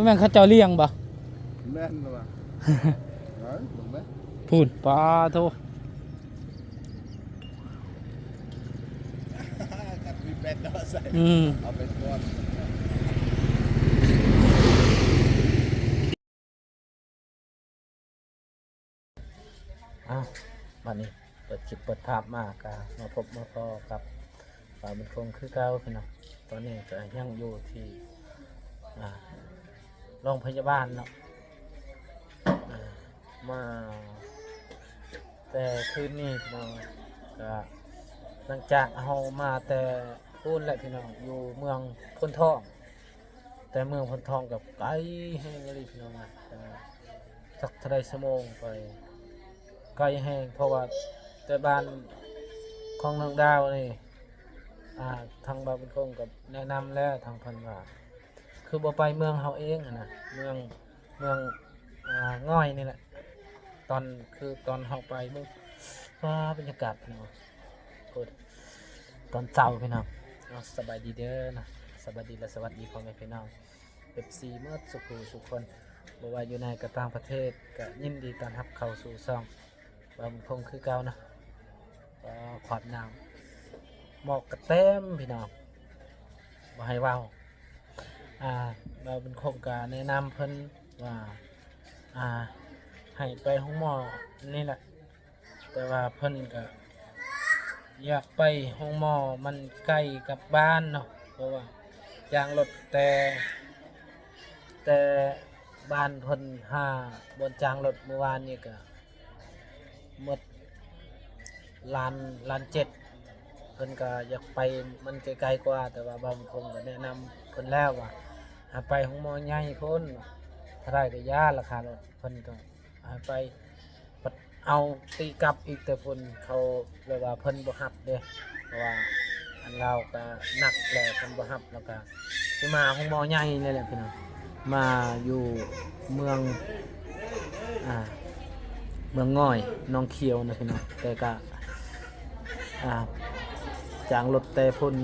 ม่นเขาเจ้าเลี้ยงบ่แม่นบ่ว่าเฮ้ยลงไหมพูดปลาโทกัดมีเป็ดเนาะใส่เอาไปทอดบัดนี้เปิดคลิปเปิดภาพมากมาพบมาพอกับป่ามันคงคือเก่าพี่น้องตอนนี้ก็ยังอยู่ที่โรงพยาบาลเนาะมาแต่คืนนี้พี่น้องก็หลังจากเฮามาแต่พูนแหละพี่น้องอยู่เมืองพนทองแต่เมืองพนทองกับไกลแห้งเลยพี่น้องสักเท่าใดชั่วโมงไปไกลแห้งเพราะว่าแต่บ้านของน้องดาวนี่ทางบ้านเป็นคงกับแนะนำแล้วทางเพิ่นว่าคือบ่ไปเมืองเฮาเองนะเมืองง่อยนี่แหละตอนเฮาไปเบิ่งว่าบรรยากาศพี่น้องตอนเช้าพี่น้องสบายดีเด้อนะสบายดีและสวัสดีพ่อแม่พี่น้อง FC เมื่อสุขคนบ่ว่าอยู่ในกับต่างประเทศก็ยินดีต้อนรับเข้าสู่ช่องบางพงคือเก่านะขวดน้ำหมอกกระเต็มพี่น้องบ่ให้ว้าวเราเป็นโครงการแนะนำเพิ่นว่าให้ไปห้องหมอนี่แหละแต่ว่าเพิ่นก็อยากไปห้องหมอมันใกล้กับบ้านเนาะเพราะว่าจางรถแต่บ้านเพิ่นบนจางรถเมื่อวานนี่ก็หมดล้านเจ็ดเพิ่นก็อยากไปมันไกลๆกว่าแต่ว่าบางคนก็แนะนำเพิ่นแล้วว่าไปห้องหมอใหญ่เพิ่นถ้าได้ก็ยาราคารถเพิ่นก็ไปเอาตีกลับอีกแต่เพิ่นเขาเลยว่าเพิ่นบ่รับเด้เพราะว่าอันเราก็หนักแล้วเพิ่นบ่รับแล้วก็สิมาห้องหมอใหญ่นี่แหละพี่น้องมาอยู่เมืองง่อยน้องเขียวนะพี่น้องแต่ก็จางรถแต่พุ่น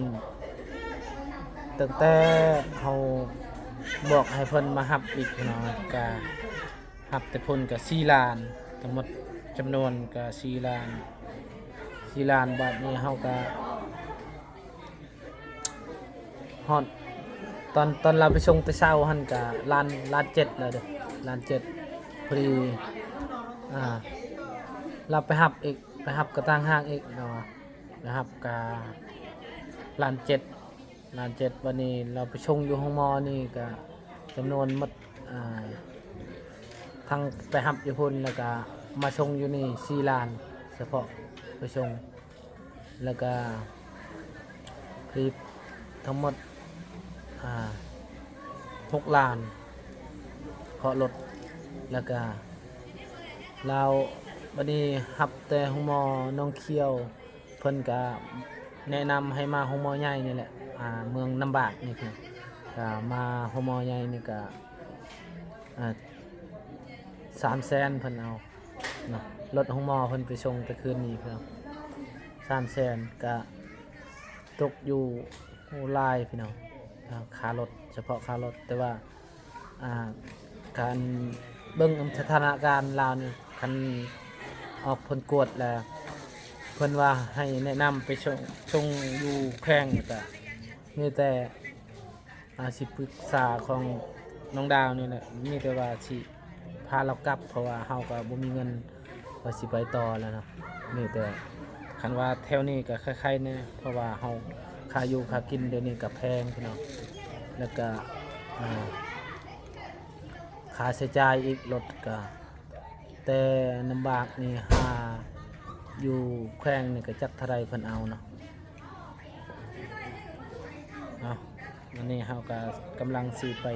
ตั้งแต่เขาบอกให้เพิ่นมาหับอีกพี่น้องก็หับแต่พุ่นก็4 ล้านทั้งหมดจำนวนก็4 ล้านบาทนี้เฮาก็ฮอดตอนเราไปส่งแต่เช้าหั่นก็ล้าน7แล้วเด้อล้าน7พอดีเราไปหับอีกไปหับกระตั้งห้างอีกเนาะนะครับกาล้านเจ็ดวันนี้เราไปชงอยู่ห้องมอนี่ก็จำนวนมัดทั้งไปหับอยู่พุ่นแล้วก็มาชงอยู่นี่4 ล้านเฉพาะไปชงแล้วก็คลิปทั้งหมด6 ล้านเพราะรถแล้วก็เราวันนี้หับแต่ห้องมอน้องเขียวเพิ่นก็แนะนำให้มาห้องมอใหญ่นี่แหละเมืองน้ำบากนี่คือมาห้องมอใหญ่นี่ก็300,000เพิ่นเอาเนาะรถห้องมอเพิ่นไปส่งแต่คืนนี้เพิ่น300,000ก็ตกอยู่ลายพี่น้องค่ารถเฉพาะค่ารถแต่ว่าการเบิ่งสถานการณ์ลาวนี่คันออกผลกวดแล้วเพิ่นว่าให้แนะนำไปชงอยู่แข้งแต่มีแต่สิปรึกษาของน้องดาวนี่แหละมีแต่ว่าสิพาเรากลับเพราะว่าเฮาก็บ่มีเงินว่าสิไปต่อแล้วเนาะมีแต่คันว่าแถวนี้ก็คล้ายๆแน่เพราะว่าเฮาค่าอยู่ค่ากินเดี๋ยวนี้ก็แพงพี่น้องแล้วก็ค่าใช้จ่ายอีกรถก็แต่ลำบากนี่อยู่แขวงนี่ก็จักเท่าไรเพิ่นเอาเนาะวันนี้เฮาก็กำลังสิไป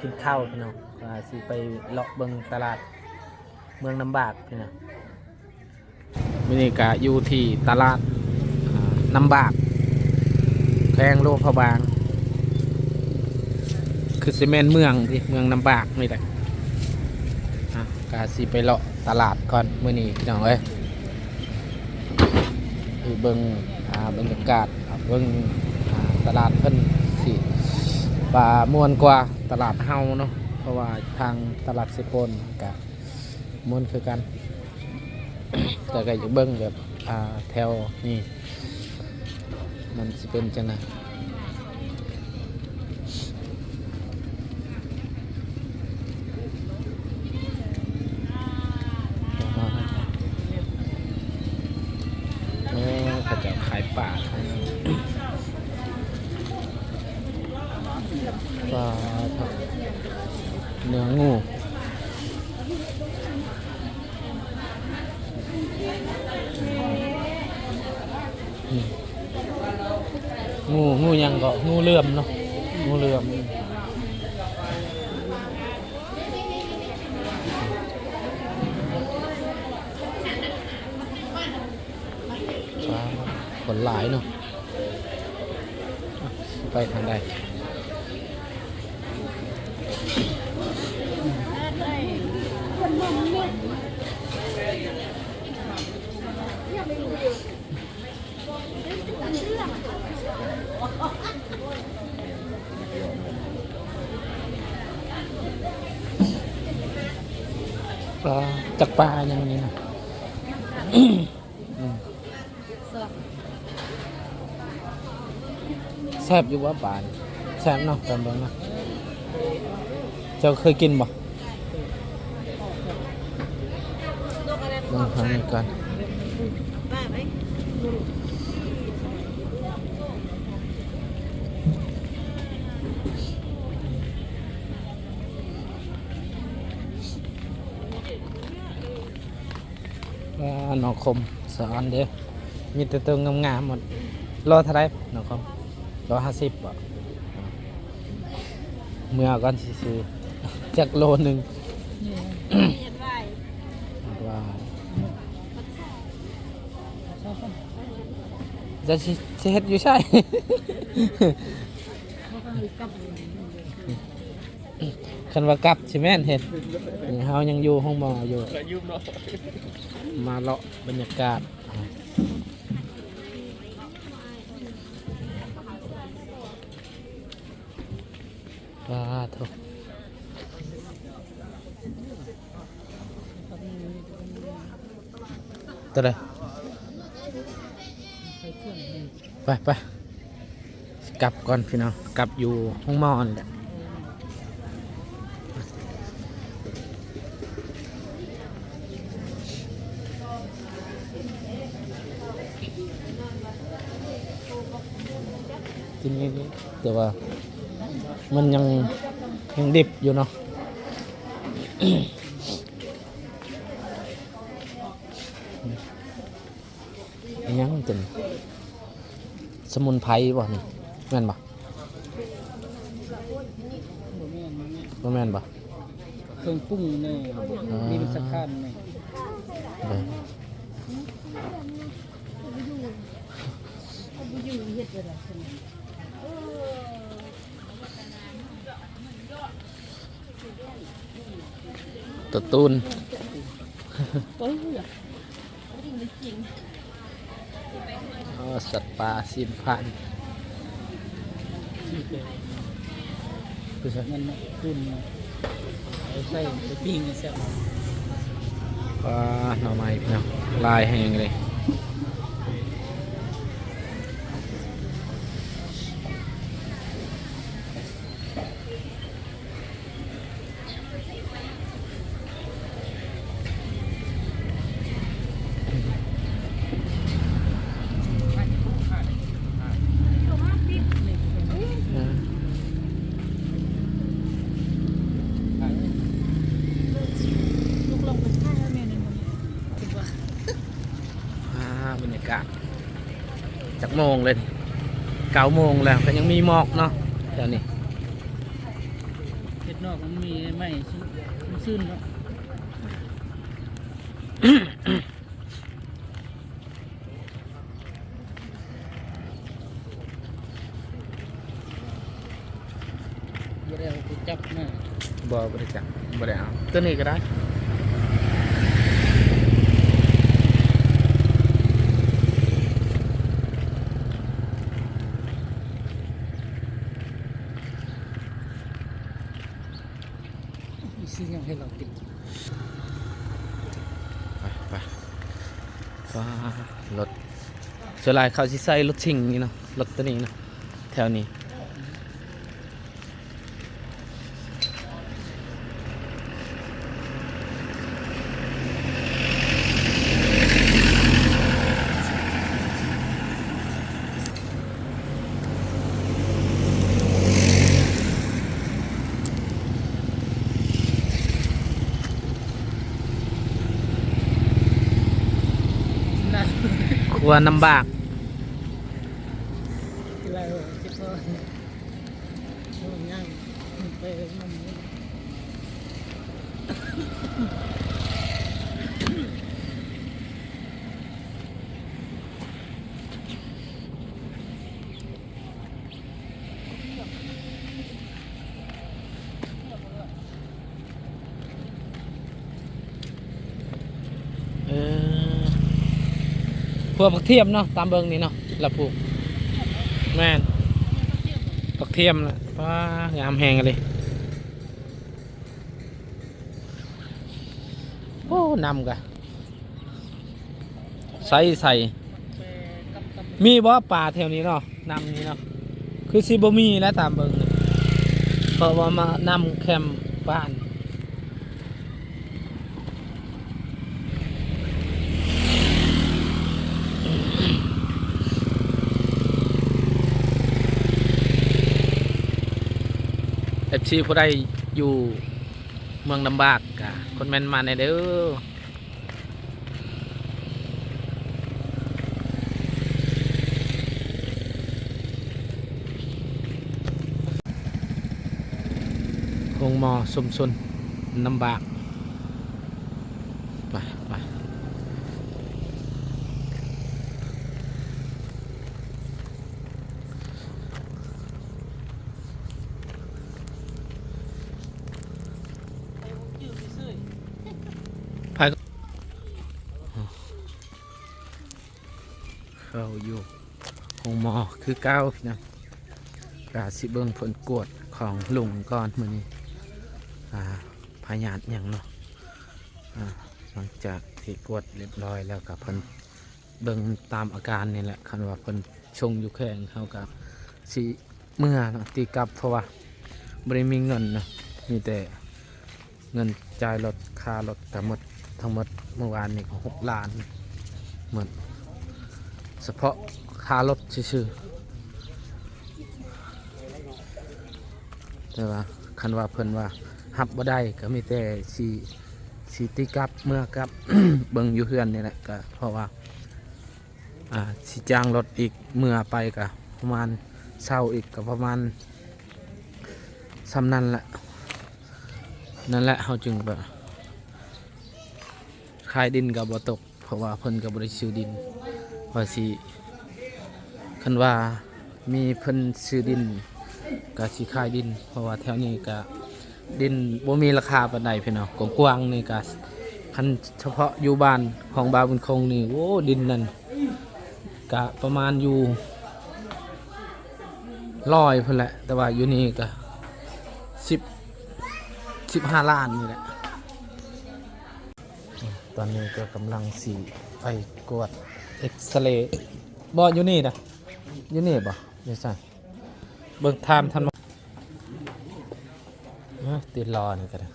กินข้าวพี่น้องสิไปเลาะเบิ่งตลาดเมืองน้ำบากพี่น้องวันนี้ก็อยู่ที่ตลาดน้ำบากแขวงโลพะบางคือซีเมนต์เมืองที่เมืองน้ำบากนี่แหละกาสิไปเลาะตลาดก่อนมื้อนี้พี่น้องเอ้ยคือเบิ่งบรรยากาศเบิ่งตลาดเพิ่นสิ ปลาม่วนกว่าตลาดเฮาเนาะเพราะว่าทางตลาดสิโปนกับม่วนคือกัน แต่ก็อยู่เบิ้งแบบแถวนี่มันสิเป็นจังไงเขาจะขายป่าขายปลาเนื้องูงูยังก็งูเหลื่อมเนาะงูเหลื่อมผลหลายเนาะไปทางใดปลาจากปลาอย่างนี้นะแซ่บอยู่ว่าปลาแซ่บเนาะตอนเบิ่งนะเจ้าเคยกินบ่ลองทำกัน หนองคมสอนเด้อมีแต่ตัวงามๆหมดรอเท่าไรหนองคม150บ่เมื่อก่อนซื้อจักโลนึงว่าจะเฮ็ดอยู่ใช่ คันว่ากลับใช่แม่นเห็นเฮายังอยู่ห้องหมออยู่มาเลาะบรรยากาศว้าทุกตัวใดไปกลับก่อนพี่น้องกลับอยู่ห้องหมอนี่แหละทีนี้แต่ว่ามันยังดิบอยู่เนาะ ยังเป็นสมุนไพรบ่นี่แม่นบ่แม่นบ่เครื่องปรุงนี่มีเป็นสักขั้นนี่ตัวตูนสัตว์ป่าสินพันคือมันตุ้นเอาใส่ไปปิ้งกันแซ่บปลาหน่อไม้พี่น้องลายแห้งเลยบรรยากาศจากโมงเลย9 โมงแล้วก็ยังมีหมอกเนาะแถวนี้ เห็ดนอกมันมีไม่มันซื่นเนาะบ่ได้เอาไปจับมา บ่ได้จับบ่ได้เอาตัวนี้ก็ได้ รถส่วนหลายเขาสิใส่รถชิงนี่เนาะรถตัวนี้เนาะแถวนี้ควรลำบาก อะไรวะคิดว่าโอ้ย่างไปมัน พวกผักเทียมเนาะตามเบิงนี่เนาะละปลูกแม่นผักเทียมนะว้างามแหงเลยโอ้นำกะใส่มีบ่ป่าแถวนี้เนาะนำนี้เนาะคือซิบ่มีแล้วตามเบิงนี่เพราะว่ามานำแคมป์บ้านFC ผู้ใดอยู่เมืองลำบากกะคนแม่นมาในเด้อคงมอสมสนลำบากไปเข้าอยู่คงมอคือเก้าพี่น้องกาสิเบิ้งผลกวดของลุงก่อนมื้อนี้พยาธิอย่างเนาะหลังจากที่กวดเรียบร้อยแล้วกับเพิ่นเบิ้งตามอาการนี่แหละคันว่าเพิ่นชงอยู่แข้งเขากับสิเมื่อเนาะตีกลับเพราะว่าบ่ได้มีเงินนะมีแต่เงินจ่ายรถค่ารถกับหมดทั้งหมดเมื่อวานนี่ก็6 ล้านหมดเฉพาะค่ารถซื่อๆแต่ว่าคันว่าเพิ่นว่าหับบ่ได้ก็มีแต่สีติกลับเมื่อกลับ เบิ่งอยู่เฮือนนี่แหละก็เพราะว่าสิจ้างรถอีกเมื่อไปก็ประมาณเช่าอีกก็ประมาณสำนั่นแหละนั่นแหละเฮาจึงแบบขายดินก็บ่ตกเพราะว่าเพิ่นก็บ่ได้ซื้อดินว่าสิคันว่ามีเพิ่นซื้อดินก็สิขายดินเพราะว่าแถวนี้ก็ดินบ่มีราคาปานใดพี่น้องกว้างๆนี่ก็คันเฉพาะอยู่บ้านของบาวบุญคงนี่โอ้ดินนั่นก็ประมาณอยู่100พุ่นแหละแต่ว่าอยู่นี่ก็15 ล้านนี่แหละตอนนี้ก็กำลังสีไปกวดเอ็กซเรย์บ่อยู่นี่นะอยู่นี่บ่อยู่ใส่เบิ่งไทม์ทันบ่ติดรอนี่ก็ได้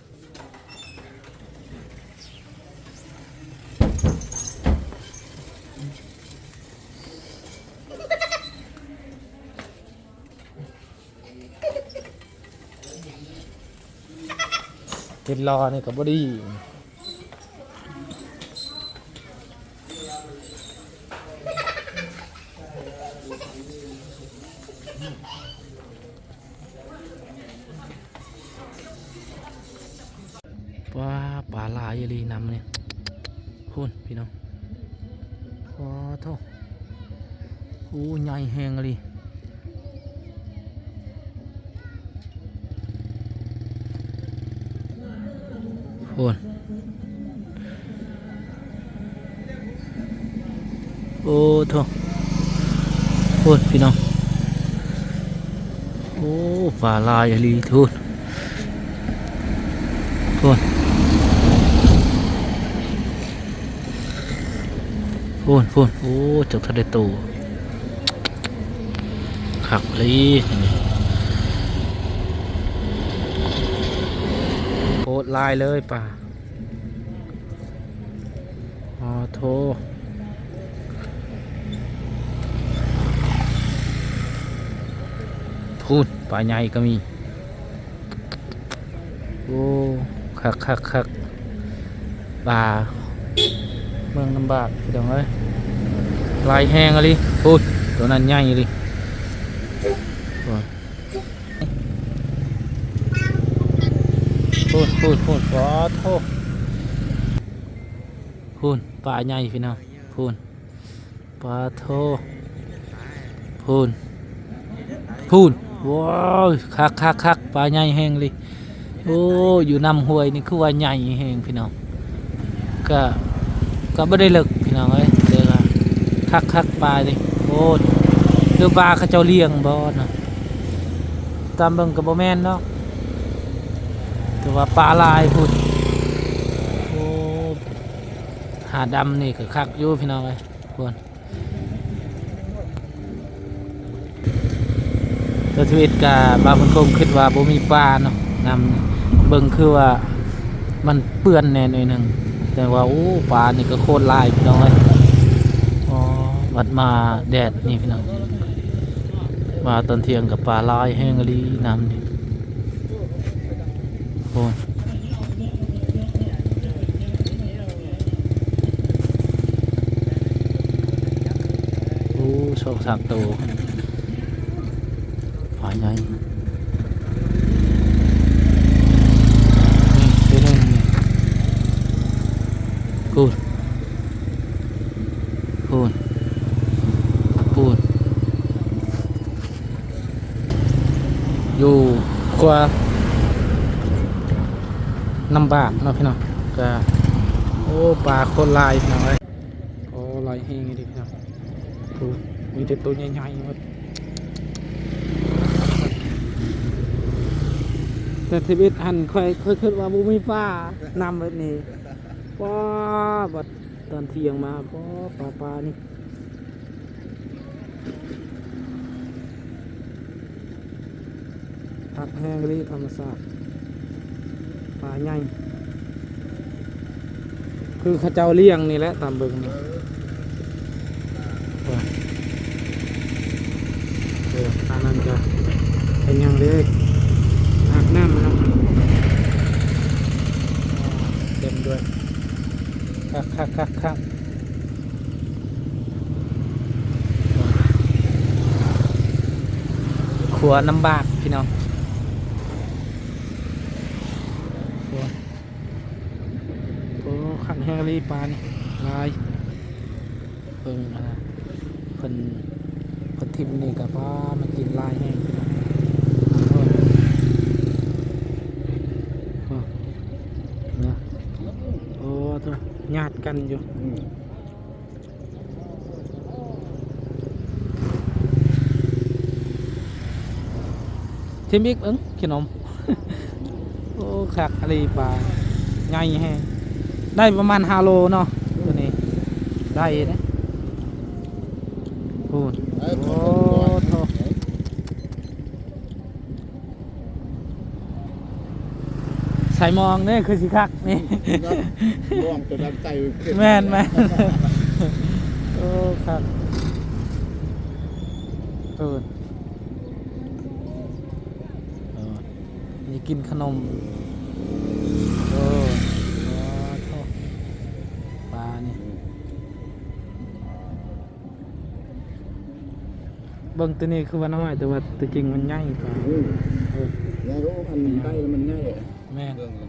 ติดรอนี่ก็บ่ดีว่าปลาลายยลีนำเนี่ยพูนพี่น้องโอ้โธ่โอ้ใหญ่แหงเลยพูนโอ้โธ่พูนพี่น้องโอ้ปลาลายยลีทุนพูน พูนพูนโอ้จกทะเลตูขักเลยโคตรลายเลยป่าอ๋อโทพูนปลาใหญ่ก็มีโอ้คักคักคักปลาเมืองลำบากพี่น้องเอ้ยลายแห้งอะไรพูนตัวนั้นใหญ่เลยพูนพูนพูนขอโทษพูนปลาใหญ่พี่น้องพูนปลาโทพูนพูนว้าวคักคักคักปลาใหญ่แห้งเลยโอ้อยู่นำห้วยนี่คือว่าใหญ่แห้งพี่น้องก็ไม่ได้เลิกพี่น้องเอ้ยเดี๋ยวคักคักปลาดิโอ้เดี๋ยวปลาเขาเจ้าเลี้ยงบ่นะตามเบิ่งกับบ่แม่นเนาะแต่ว่าปลาลายพูดโอ้หาดำนี่ก็คักอยู่พี่น้องเอ้ยควรตัวชีวิตกับบางคนคงคิดว่าบ่มีปลาเนาะนำเบิ่งคือว่ามันเปื้อนแน่หน่อยหนึ่งแต่ว่าโอ้ปลานี่ก็โคตรลายพี่น้องเอ้ยอ๋อวัดมาแดดนี่พี่น้องมาตอนเที่ยงกับปลาลายแห้งลีน้ำนี่โอ้โอ้โชคสามตัวปลาใหญ่นี่ตัวนึงนี่กูดกูดกูดอยู่ขวาน้ำบากเนาะพี่น้องก็โอ้ปลาโคตรลายพี่น้องเลยโอ้ลายแห้งดิพี่น้องดูมีแต่ตัวใหญ่ๆหมดแต่ชีวิตหันค่อยคิดว่าบุมีปลานำแบบนี้ว้าบัดตอนเที่ยงมาปลานี่ผักแห้งรีธรรมชาติปลาใหญ่คือเขาเจ้าเลี้ยงนี่แหละตามเบิ่งนี่อันนั้นจะเป็นยังเลยอาบน้ำนะครับเต็มด้วยคักขัวน้ำบากพี่น้องโอ้ขันแห้งรีปลานี่ลายเพิ่งเพิ่นทิมนี่กับว่ามันกินลายแห้งนะโอ้ตัวญาติกันอยู่ทิมอีกขนมโอ้คักอะไรปลาใหญ่แห้งได้ประมาณ5 โลเนาะตัวนี้ได้นะพูดโอ้โหใส่มองนี่คือสิคักนี่ มองตัวดำใจ แม่นโอ้ครับนี่กินขนมโอ้โหปลานี่เบิ่งตัวนี้คือว่าน้อยแต่ว่าตัวจริงมันใหญ่กว่า แล้วมันได้แล้วมันง่าย แม่น เรื่องอะไร